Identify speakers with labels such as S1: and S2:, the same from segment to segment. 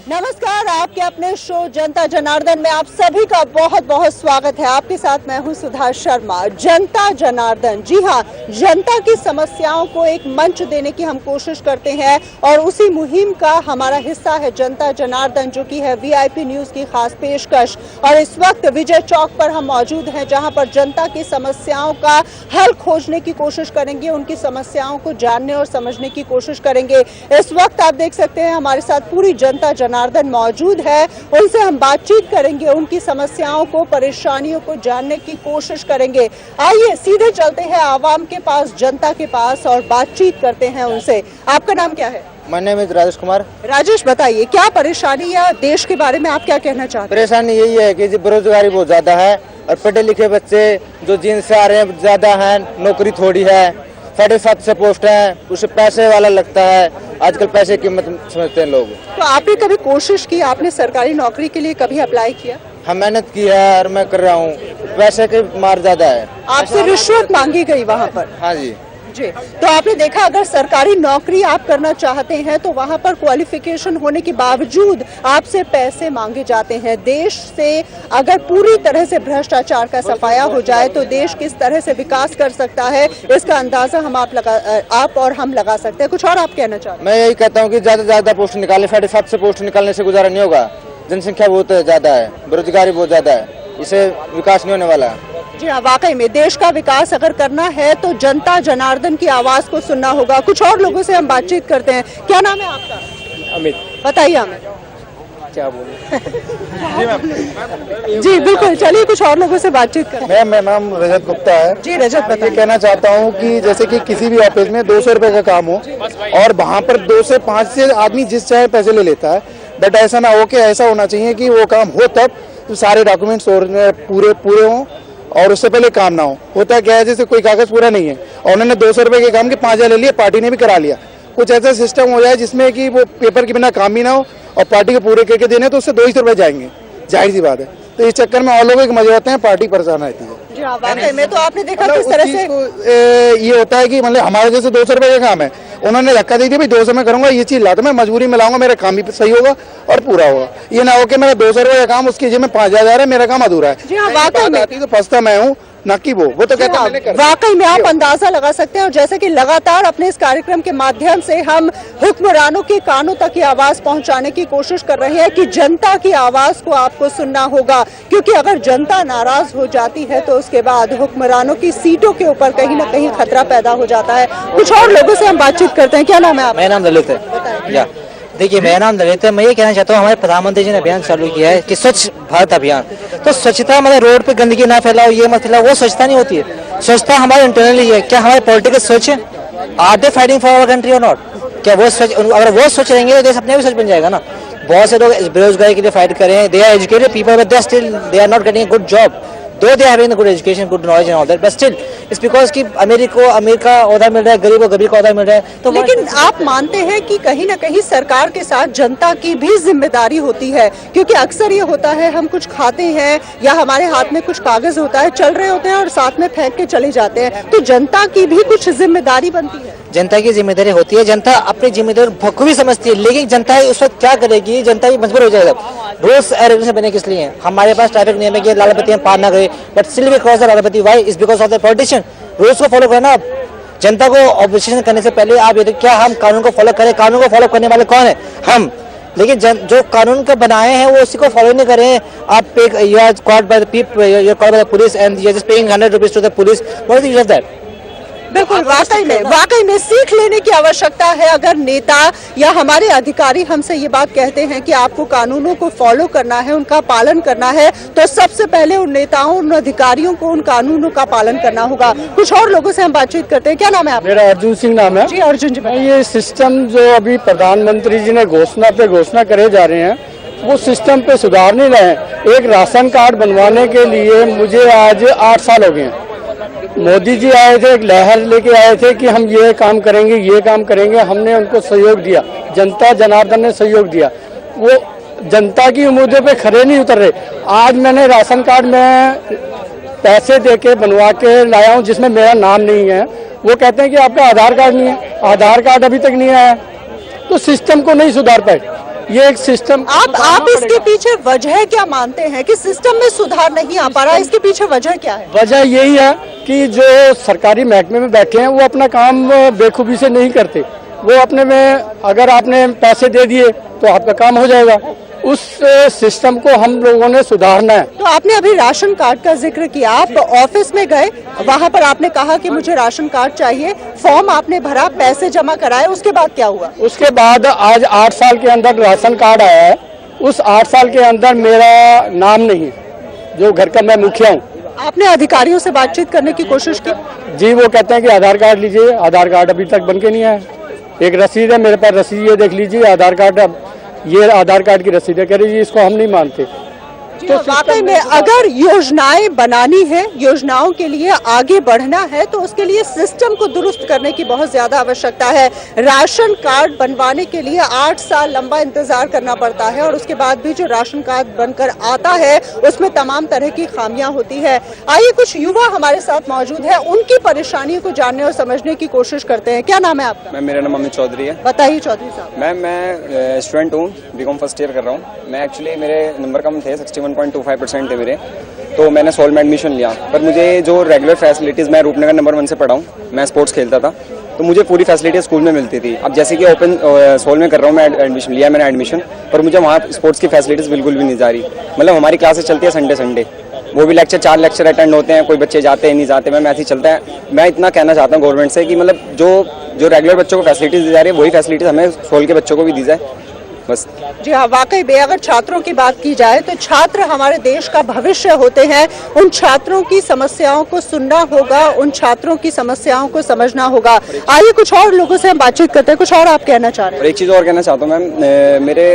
S1: नमस्कार, आपके अपने शो जनता जनार्दन में आप सभी का बहुत बहुत स्वागत है। आपके साथ मैं हूं सुधा शर्मा। जनता जनार्दन, जी हां, जनता की समस्याओं को एक मंच देने की हम कोशिश करते हैं और उसी मुहिम का हमारा हिस्सा है जनता जनार्दन, जो कि है वीआईपी न्यूज की खास पेशकश। और इस वक्त विजय चौक पर हम मौजूद हैं, जहां पर जनता की समस्याओं का हल खोजने की कोशिश करेंगे, उनकी समस्याओं को जानने और समझने की कोशिश करेंगे। इस वक्त आप देख सकते हैं हमारे साथ पूरी जनता जनार्दन मौजूद है। उनसे हम बातचीत करेंगे, उनकी समस्याओं को, परेशानियों को जानने की कोशिश करेंगे। आइए सीधे चलते हैं आवाम के पास, जनता के पास, और बातचीत करते हैं उनसे। आपका नाम क्या है?
S2: मेरा नाम है राजेश कुमार।
S1: राजेश, बताइए क्या परेशानी या देश के बारे में आप क्या कहना चाहते हैं?
S2: परेशानी यही है कि बेरोजगारी बहुत ज्यादा है और पढ़े लिखे बच्चे जो जींद से आ रहे हैं ज्यादा हैं, नौकरी थोड़ी है, 7.5 से पोस्ट है, उसे पैसे वाला लगता है। आजकल पैसे की कीमत समझते हैं लोग।
S1: तो आपने कभी कोशिश की, आपने सरकारी नौकरी के लिए कभी अप्लाई किया?
S2: हम मेहनत की है और मैं कर रहा हूँ, पैसे की मार ज्यादा है।
S1: आपसे रिश्वत मांगी गई वहाँ पर?
S2: हाँ जी
S1: जी। तो आपने देखा, अगर सरकारी नौकरी आप करना चाहते हैं तो वहाँ पर क्वालिफिकेशन होने के बावजूद आपसे पैसे मांगे जाते हैं। देश से अगर पूरी तरह से भ्रष्टाचार का सफाया हो जाए तो देश किस तरह से विकास कर सकता है, इसका अंदाजा आप और हम लगा सकते हैं। कुछ और आप कहना चाहते हैं?
S2: मैं यही कहता हूँ कि ज्यादा से ज्यादा पोस्ट निकाले। 7.5 से पोस्ट निकालने से गुजारा नहीं होगा। जनसंख्या बहुत ज्यादा है, बेरोजगारी बहुत ज्यादा है, इससे विकास नहीं होने वाला।
S1: जी हाँ, वाकई में देश का विकास अगर करना है तो जनता जनार्दन की आवाज को सुनना होगा। कुछ और लोगों से हम बातचीत करते हैं। क्या नाम है आपका?
S2: अमित।
S1: बताइए हमें।
S2: क्या बोले?
S1: जी बिल्कुल, चलिए कुछ और लोगों से बातचीत करते हैं।
S3: मेरा नाम रजत गुप्ता है।
S1: जी रजत,
S3: मैं
S1: बताइए।
S3: कहना चाहता हूँ कि जैसे कि किसी भी ऑफिस में 200 रुपए का काम हो और वहाँ पर 2 से 5 से आदमी जिस चाहे पैसे ले लेता है, बट ऐसा ना हो कि ऐसा होना चाहिए कि वो काम हो तब तो सारे डॉक्यूमेंट्स पूरे हों और उससे पहले काम ना हो। होता क्या है, जैसे कोई कागज पूरा नहीं है और उन्होंने 200 रुपए के काम के 5,000 ले लिए, पार्टी ने भी करा लिया। कुछ ऐसा सिस्टम हो जाए जिसमें कि वो पेपर के बिना काम भी ना हो और पार्टी के पूरे करके देने तो उससे 200 रुपए जाएंगे, जाहिर सी बात है। तो इस चक्कर में और लोगों के मजे होते हैं, पार्टी परेशान रहती है।
S1: जी हाँ, वाकई में। तो आपने देखा किस तरह से
S3: ये होता है कि मतलब हमारे जैसे 200 रुपए का काम है, उन्होंने धक्का दी थी भाई 200 में करूंगा, ये चीज लाता मैं मजबूरी में लाऊंगा, मेरा काम भी सही होगा और पूरा होगा। ये ना हो कि मेरा 200 रुपए का काम उसकी जेब में 5,000 है, मेरा काम अधूरा है।
S1: जी हाँ, वाकई में।
S3: तो फंसता मैं हूँ, ना कि वो तो कहता मैंने कर।
S1: वाकई में आप अंदाजा लगा सकते हैं। और जैसे कि लगातार अपने इस कार्यक्रम के माध्यम से हम हुक्मरानों के कानों तक ये आवाज पहुंचाने की कोशिश कर रहे हैं कि जनता की आवाज को आपको सुनना होगा, क्योंकि अगर जनता नाराज हो जाती है तो उसके बाद हुक्मरानों की सीटों के ऊपर कहीं ना कहीं खतरा पैदा हो जाता है। कुछ और लोगों से हम बातचीत करते हैं। क्या नाम है आपका?
S4: मेरा नाम ललित है। देखिए, मेरा नाम ललित है। मैं ये कहना चाहता हूँ, हमारे प्रधानमंत्री जी ने अभियान चालू किया है कि स्वच्छ भारत अभियान। तो स्वच्छता मतलब रोड पे गंदगी ना फैलाओ, ये मत फैलाओ, वो स्वच्छता नहीं होती है। स्वच्छता हमारे इंटरनली है। क्या हमारे पॉलिटिकल स्वच्छ है? Are they fighting for our country और नॉट? क्या वो स्वच्छ? अगर वो स्वच्छ रहेंगे तो देश अपने आप स्वच्छ बन जाएगा ना। बहुत से लोग बेरोजगारी के लिए फाइट कर रहे हैं। They are educated people but they are not getting a good job, though they having good education, good knowledge and all that, but still it's because कि अमीर का ओहदा मिल रहा है, गरीब को गरीब का ओहदा मिल रहा है। तो
S1: लेकिन आप मानते हैं कि कहीं ना कहीं सरकार के साथ जनता की भी जिम्मेदारी होती है? क्योंकि अक्सर ये होता है, हम कुछ खाते हैं या हमारे हाथ में कुछ कागज होता है, चल रहे होते हैं और साथ में फेंक के चले जाते हैं। तो जनता की भी कुछ जिम्मेदारी बनती है।
S4: जनता की जिम्मेदारी होती है, जनता अपनी जिम्मेदारी बखूबी समझती है, लेकिन जनता उस वक्त क्या करेगी? जनता भी मजबूर हो जाएगा। रूल्स एंड रेगुलेशन बने किस लिए हैं? हमारे पास ट्रैफिक नियम है कि लाल बत्ती हम पार ना करें, but still we cross the lal batti. Why? Is because of the politician. Rules को फॉलो करना। जनता को ऑब्जेक्शन करने से पहले आप ये देखिए, क्या हम कानून को फॉलो करें? कानून को फॉलो करने वाले कौन है? हम। लेकिन जो कानून को बनाए हैं वो उसी को फॉलो नहीं करें। आप पे you are caught by the people, you are caught by the police and you are just paying 100 rupees to the police. What is the use of that?
S1: बिल्कुल, वाकई में सीख लेने की आवश्यकता है। अगर नेता या हमारे अधिकारी हमसे ये बात कहते हैं कि आपको कानूनों को फॉलो करना है, उनका पालन करना है, तो सबसे पहले उन नेताओं, उन अधिकारियों को उन कानूनों का पालन करना होगा। कुछ और लोगों से हम बातचीत करते हैं। क्या नाम है आपका?
S3: मेरा अर्जुन सिंह नाम है।
S1: जी अर्जुन जी,
S3: ये सिस्टम जो अभी प्रधानमंत्री जी ने घोषणा करे जा रहे हैं, वो सिस्टम पे सुधार नहीं रहे हैं। एक राशन कार्ड बनवाने के लिए मुझे आज 8 साल हो गए हैं। मोदी जी आए थे, एक लहर लेके आए थे कि हम ये काम करेंगे, हमने उनको सहयोग दिया, जनता जनार्दन ने सहयोग दिया। वो जनता की उम्मीदों पे खरे नहीं उतर रहे। आज मैंने राशन कार्ड में पैसे देके बनवा के लाया हूँ जिसमें मेरा नाम नहीं है। वो कहते हैं कि आपका आधार कार्ड नहीं है, आधार कार्ड अभी तक नहीं आया। तो सिस्टम को नहीं सुधार पाए। ये एक सिस्टम।
S1: आप इसके पीछे वजह क्या मानते हैं कि सिस्टम में सुधार नहीं आ पा रहा है? इसके पीछे वजह क्या है?
S3: वजह यही है कि जो सरकारी महकमे में बैठे हैं वो अपना काम बेखूबी से नहीं करते। वो अपने में अगर आपने पैसे दे दिए तो आपका काम हो जाएगा। उस सिस्टम को हम लोगों ने सुधारना है।
S1: तो आपने अभी राशन कार्ड का जिक्र किया, आप ऑफिस में गए, वहां पर आपने कहा कि मुझे राशन कार्ड चाहिए, फॉर्म आपने भरा, पैसे जमा कराए, उसके बाद क्या हुआ?
S3: उसके बाद आज 8 साल के अंदर राशन कार्ड आया है। उस 8 साल के अंदर मेरा नाम नहीं है, जो घर का मैं मुखिया हूँ।
S1: आपने अधिकारियों से बातचीत करने की कोशिश की?
S3: जी, वो कहते हैं कि आधार कार्ड लीजिए। आधार कार्ड अभी तक बन के नहीं आया। एक रसीद है मेरे पास, रसीद ये देख लीजिए, आधार कार्ड, ये आधार कार्ड की रसीद है। कह रही जी इसको हम नहीं मानते।
S1: तो वाकई में अगर योजनाएं बनानी है, योजनाओं के लिए आगे बढ़ना है, तो उसके लिए सिस्टम को दुरुस्त करने की बहुत ज्यादा आवश्यकता है। राशन कार्ड बनवाने के लिए 8 साल लंबा इंतजार करना पड़ता है और उसके बाद भी जो राशन कार्ड बनकर आता है उसमें तमाम तरह की खामियां होती है। आइए कुछ युवा हमारे साथ मौजूद है, उनकी परेशानियों को जानने और समझने की कोशिश करते हैं। क्या नाम है आपका?
S5: मैम, मेरा नाम अमित चौधरी है।
S1: बताइए चौधरी साहब।
S5: मैम, मैं स्टूडेंट हूँ, बीकॉम फर्स्ट ईयर कर रहा हूँ। मैं एक्चुअली मेरे नंबर कम थे, 61.25% थे मेरे, तो मैंने सोल में एडमिशन लिया। पर मुझे जो रेगुलर फैसिलिटीज़, मैं रूपनगर नंबर 1 से पढ़ा हूँ, मैं स्पोर्ट्स खेलता था, तो मुझे पूरी फैसिलिटी स्कूल में मिलती थी। अब जैसे कि ओपन सोल में कर रहा हूँ, मैं एडमिशन लिया, मैंने एडमिशन, पर मुझे वहाँ स्पोर्ट्स की फैसिलिटीज़ बिल्कुल भी नहीं जा रही। मतलब हमारी क्लासेस चलती है संडे, वो भी 4 लेक्चर अटेंड होते हैं, कोई बच्चे जाते हैं नहीं जाते। मैम ऐसे ही चलता है। मैं इतना कहना चाहता हूँ गवर्नमेंट से कि मतलब जो रेगुलर बच्चों को फैसिलिटीज़ दी जा रही है, वही फैसिलिटीज़ हमें सोल के बच्चों को भी दी जाए बस।
S1: जी हाँ, वाकई में अगर छात्रों की बात की जाए तो छात्र हमारे देश का भविष्य होते हैं। उन छात्रों की समस्याओं को सुनना होगा, उन छात्रों की समस्याओं को समझना होगा। आइए कुछ और लोगों से हम बातचीत करते हैं। कुछ और आप कहना चाह रहे हैं?
S5: और एक चीज़ और कहना चाहता हूँ मैम, मेरे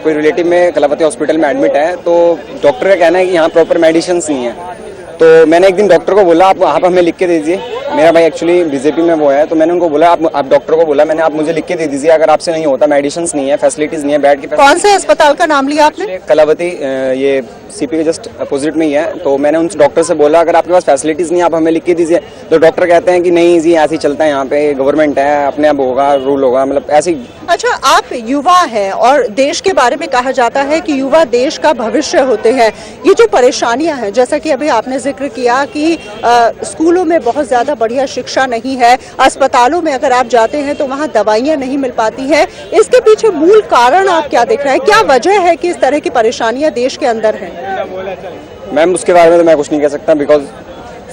S5: कोई रिलेटिव में कलावती हॉस्पिटल में एडमिट है, तो डॉक्टर का कहना है कि यहाँ प्रॉपर मेडिसिन नहीं है। तो मैंने एक दिन डॉक्टर को बोला, आप हमें लिख के दे दीजिए। मेरा भाई एक्चुअली बीजेपी में वो है, तो मैंने उनको बोला, आप डॉक्टर को बोला मैंने, आप मुझे लिख के दे दीजिए, अगर आपसे नहीं होता, मेडिसिन नहीं है, फैसिलिटीज नहीं है, बेड की।
S1: कौन से अस्पताल का नाम लिया आपने?
S5: कलावती, ये सीपी के जस्ट अपोजिट में ही है। तो मैंने उन डॉक्टर से बोला, अगर आपके पास फैसिलिटीज नहीं है, आप हमें लिख के दीजिए। तो डॉक्टर कहते हैं कि नहीं जी, ऐसे ही चलता है, यहाँ पे गवर्नमेंट है, अपने आप होगा, रूल होगा, मतलब ऐसे ही।
S1: अच्छा, आप युवा हैं और देश के बारे में कहा जाता है कि युवा देश का भविष्य होते हैं। ये जो परेशानियां हैं, जैसा कि अभी आपने जिक्र किया कि स्कूलों में बहुत ज्यादा बढ़िया शिक्षा नहीं है, अस्पतालों में अगर आप जाते हैं तो वहाँ दवाइयाँ नहीं मिल पाती हैं, इसके पीछे मूल कारण आप क्या देख रहे हैं? क्या वजह है कि इस तरह की परेशानियां देश के अंदर हैं?
S5: मैम, उसके बारे में तो मैं कुछ नहीं कह सकता, बिकॉज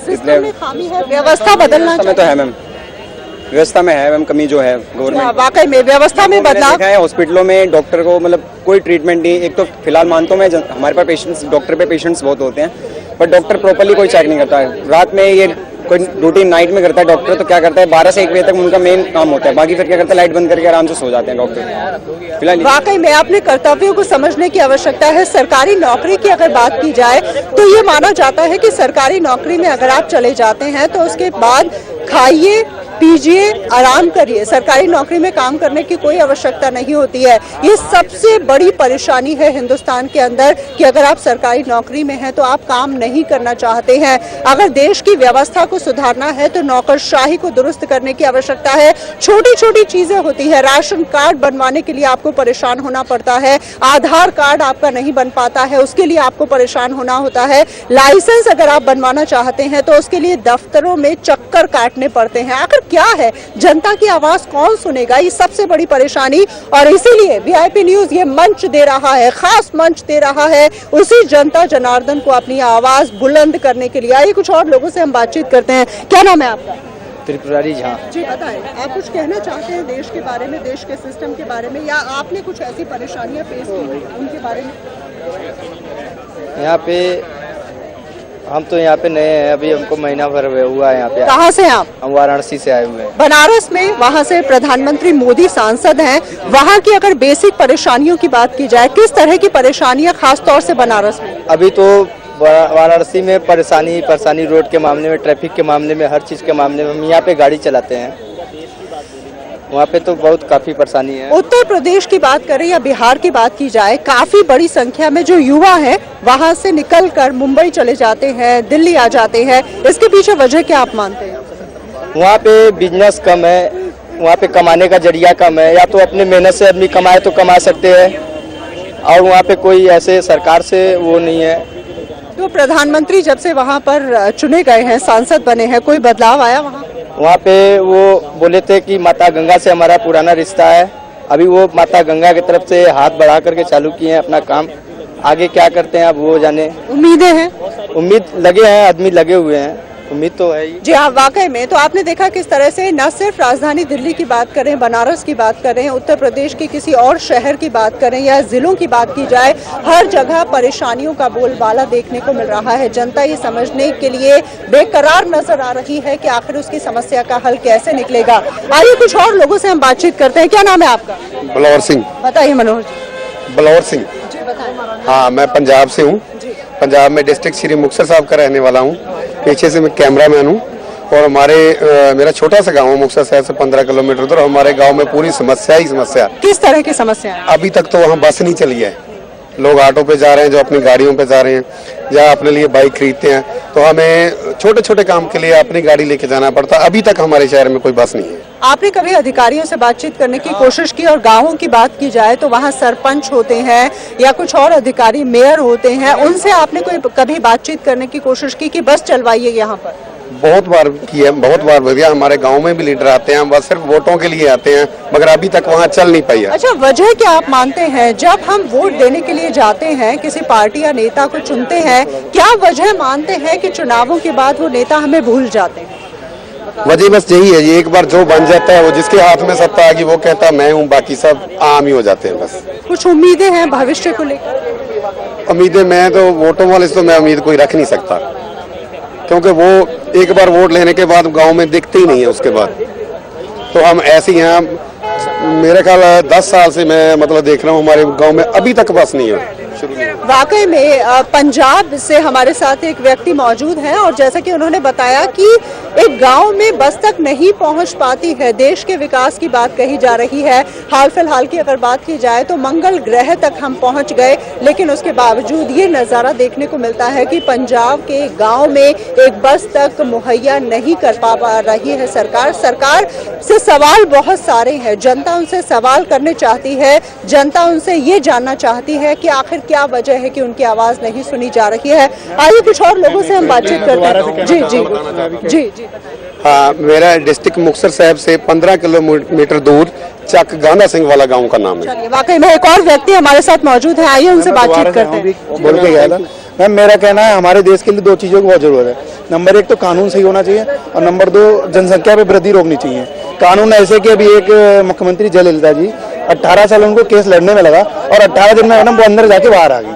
S1: सिस्टम में खामी है, व्यवस्था बदलना
S5: चाहिए। तो है मैम, व्यवस्था में है मैम कमी जो है गवर्नमेंट।
S1: वाकई में व्यवस्था में बदलाव है।
S5: हॉस्पिटलों में डॉक्टर को मतलब कोई ट्रीटमेंट नहीं। एक तो फिलहाल मानता हूँ मैं, हमारे पास पेशेंट्स, डॉक्टर पे पेशेंट्स बहुत होते हैं, पर डॉक्टर प्रॉपरली कोई चेक नहीं करता है। रात में ये कोई रूटीन नाइट में करता है डॉक्टर, तो क्या करता है 12 से 1 बजे तक उनका मेन काम होता है, बाकी फिर क्या करता है, लाइट बंद करके आराम से सो जाते हैं डॉक्टर। फिलहाल
S1: वाकई में अपने कर्तव्यों को समझने की आवश्यकता है। सरकारी नौकरी की अगर बात की जाए तो ये माना जाता है कि सरकारी नौकरी में अगर आप चले जाते हैं तो उसके बाद खाइए, पीजिए, आराम करिए। सरकारी नौकरी में काम करने की कोई आवश्यकता नहीं होती है। ये सबसे बड़ी परेशानी है हिंदुस्तान के अंदर कि अगर आप सरकारी नौकरी में हैं तो आप काम नहीं करना चाहते हैं। अगर देश की व्यवस्था को सुधारना है तो नौकरशाही को दुरुस्त करने की आवश्यकता है। छोटी छोटी चीजें होती है, राशन कार्ड बनवाने के लिए आपको परेशान होना पड़ता है, आधार कार्ड आपका नहीं बन पाता है, उसके लिए आपको परेशान होना होता है। लाइसेंस अगर आप बनवाना चाहते हैं तो उसके लिए दफ्तरों में चक्कर काटने पड़ते हैं। आखिर क्या है, जनता की आवाज कौन सुनेगा? ये सबसे बड़ी परेशानी, और इसीलिए वीआईपी न्यूज ये मंच दे रहा है, खास मंच दे रहा है उसी जनता जनार्दन को अपनी आवाज बुलंद करने के लिए। आइए कुछ और लोगों से हम बातचीत करते हैं। क्या नाम है आपका?
S2: त्रिपुरारी झा।
S1: जी बताएं, आप कुछ कहना चाहते हैं देश के बारे में, देश के सिस्टम के बारे में, या आपने कुछ ऐसी परेशानियां फेस की उनके बारे में?
S2: यहाँ पे हम तो यहाँ पे नए हैं, अभी हमको महीना भर हुआ है यहाँ पे।
S1: कहाँ से आप?
S2: हम वाराणसी से आए हुए हैं।
S1: बनारस में, वहाँ से प्रधानमंत्री मोदी सांसद हैं। वहाँ की अगर बेसिक परेशानियों की बात की जाए, किस तरह की परेशानियाँ खास तौर से बनारस में?
S2: अभी तो वाराणसी में परेशानी रोड के मामले में, ट्रैफिक के मामले में, हर चीज के मामले में। हम यहाँ पे गाड़ी चलाते हैं, वहाँ पे तो बहुत काफी परेशानी है।
S1: उत्तर प्रदेश की बात करें या बिहार की बात की जाए, काफी बड़ी संख्या में जो युवा हैं वहाँ से निकलकर मुंबई चले जाते हैं, दिल्ली आ जाते हैं। इसके पीछे वजह क्या आप मानते हैं?
S2: वहाँ पे बिजनेस कम है, वहाँ पे कमाने का जरिया कम है। या तो अपने मेहनत से आदमी कमाए तो कमा सकते हैं,
S3: और वहाँ पे कोई ऐसे सरकार से वो नहीं है।
S1: तो प्रधानमंत्री जब से वहाँ पर चुने गए हैं, सांसद बने हैं, कोई बदलाव आया वहाँ?
S3: वहाँ पे वो बोले थे कि माता गंगा से हमारा पुराना रिश्ता है। अभी वो माता गंगा की तरफ से हाथ बढ़ा करके चालू किए हैं अपना काम। आगे क्या करते हैं अब वो जाने।
S1: उम्मीदें हैं?
S3: उम्मीद लगे हैं, आदमी लगे हुए हैं, उम्मीद तो है ही।
S1: जी हाँ, वाकई में तो आपने देखा किस तरह से न सिर्फ राजधानी दिल्ली की बात करें, बनारस की बात करें, उत्तर प्रदेश के किसी और शहर की बात करें या जिलों की बात की जाए, हर जगह परेशानियों का बोलबाला देखने को मिल रहा है। जनता ये समझने के लिए बेकरार नजर आ रही है कि आखिर उसकी समस्या का हल कैसे निकलेगा। आइए कुछ और लोगों से हम बातचीत करते हैं। क्या नाम है आपका?
S6: बलौर सिंह।
S1: बताइए मनोहर जी।
S6: बलौर सिंह।
S1: जी बताएं।
S6: हाँ, मैं पंजाब से हूँ। पंजाब में डिस्ट्रिक्ट श्री मुक्तसर साहब का रहने वाला हूँ। पीछे से मैं कैमरामैन हूँ और मेरा छोटा सा गांव है मुक्तसर शहर से 15 किलोमीटर दूर। हमारे गांव में पूरी समस्या ही समस्या।
S1: किस तरह की समस्या है?
S6: अभी तक तो वहाँ बस नहीं चली है। लोग ऑटो पे जा रहे हैं, जो अपनी गाड़ियों पे जा रहे हैं या अपने लिए बाइक खरीदते हैं, तो हमें छोटे छोटे काम के लिए अपनी गाड़ी लेके जाना पड़ता है। अभी तक हमारे शहर में कोई बस नहीं है।
S1: आपने कभी अधिकारियों से बातचीत करने की कोशिश की? और गांवों की बात की जाए तो वहाँ सरपंच होते हैं या कुछ और अधिकारी, मेयर होते हैं, उनसे आपने कभी बातचीत करने की कोशिश की कि बस चलवाइए यहाँ पर?
S6: बहुत बार की है, बहुत बार भैया। हमारे गांव में भी लीडर आते हैं, बस सिर्फ वोटों के लिए आते हैं, मगर अभी तक वहाँ चल नहीं पाई है।
S1: अच्छा, वजह क्या आप मानते हैं? जब हम वोट देने के लिए जाते हैं, किसी पार्टी या नेता को चुनते हैं, क्या वजह मानते हैं कि चुनावों के बाद वो नेता हमें भूल जाते हैं?
S6: वजह बस यही है, ये एक बार जो बन जाता है, वो जिसके हाथ में सत्ता आ गई वो कहता है मैं हूँ, बाकी सब आम ही हो जाते हैं बस।
S1: कुछ उम्मीदें हैं भविष्य को लेकर?
S6: उम्मीदें मैं तो वोटों वाले से तो मैं उम्मीद कोई रख नहीं सकता, क्योंकि वो एक बार वोट लेने के बाद गांव में दिखते ही नहीं है उसके बाद। तो हम ऐसे ही हैं। मेरे ख्याल 10 साल से मैं मतलब देख रहा हूँ हमारे गांव में अभी तक बस नहीं है।
S1: वाकई में पंजाब से हमारे साथ एक व्यक्ति मौजूद हैं और जैसा कि उन्होंने बताया कि एक गांव में बस तक नहीं पहुंच पाती है। देश के विकास की बात कही जा रही है। हाल फिलहाल की अगर बात की जाए तो मंगल ग्रह तक हम पहुंच गए, लेकिन उसके बावजूद ये नज़ारा देखने को मिलता है कि पंजाब के गांव में एक बस तक मुहैया नहीं कर पा रही है सरकार से सवाल बहुत सारे हैं। जनता उनसे सवाल करने चाहती है। जनता उनसे ये जानना चाहती है कि आखिर क्या वजह है कि उनकी आवाज नहीं सुनी जा रही है। आइए कुछ और लोगों से हम बातचीत करते हैं। जी जी जी जी।
S6: हाँ, मेरा डिस्ट्रिक्ट मुक्तसर साहब से 15 किलोमीटर दूर चक गांधा सिंह वाला गांव का नाम है।
S1: वाकई में एक और व्यक्ति हमारे साथ मौजूद है, आइए उनसे बातचीत करते हैं।
S3: बोल के गया था मैम, मेरा कहना है हमारे देश के लिए 2 चीजों की बहुत जरूरत है। नंबर 1 तो कानून सही होना चाहिए और नंबर 2 जनसंख्या पे वृद्धि रोकनी चाहिए। कानून ऐसे कि अभी एक मुख्यमंत्री जयललिता जी 18 साल उनको केस लड़ने में लगा और 18 दिन में मैडम वो अंदर जाके बाहर आ गई।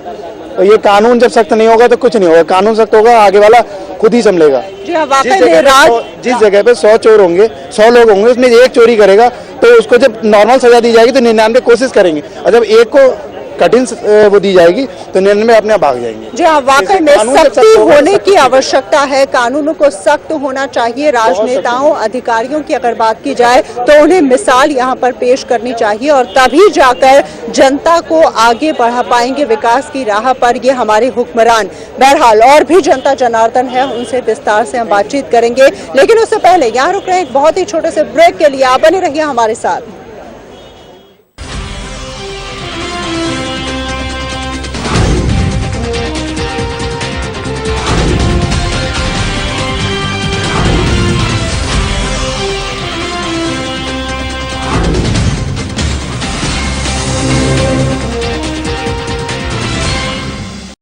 S3: तो ये कानून जब सख्त नहीं होगा तो कुछ नहीं होगा। कानून सख्त होगा, आगे वाला खुद ही संभलेगा। जिस जगह पे 100 चोर होंगे, 100 लोग होंगे, उसमें एक चोरी करेगा तो उसको जब नॉर्मल सजा दी जाएगी तो 99 कोशिश करेंगे, और जब एक को कठिन वो दी जाएगी तो 99 अपने आप भाग जाएंगे।
S1: जी हाँ, वाकई में सख्ती होने की आवश्यकता है। कानूनों को सख्त होना चाहिए। राजनेताओं, अधिकारियों की अगर बात की जाए तो उन्हें मिसाल यहाँ पर पेश करनी चाहिए और तभी जाकर जनता को आगे बढ़ा पाएंगे विकास की राह पर ये हमारे हुक्मरान। बहरहाल और भी जनता जनार्दन है, उनसे विस्तार से हम बातचीत करेंगे, लेकिन उससे पहले यहाँ रुक रहे हैं एक बहुत ही छोटे से ब्रेक के लिए। आप बने रहिए हमारे साथ।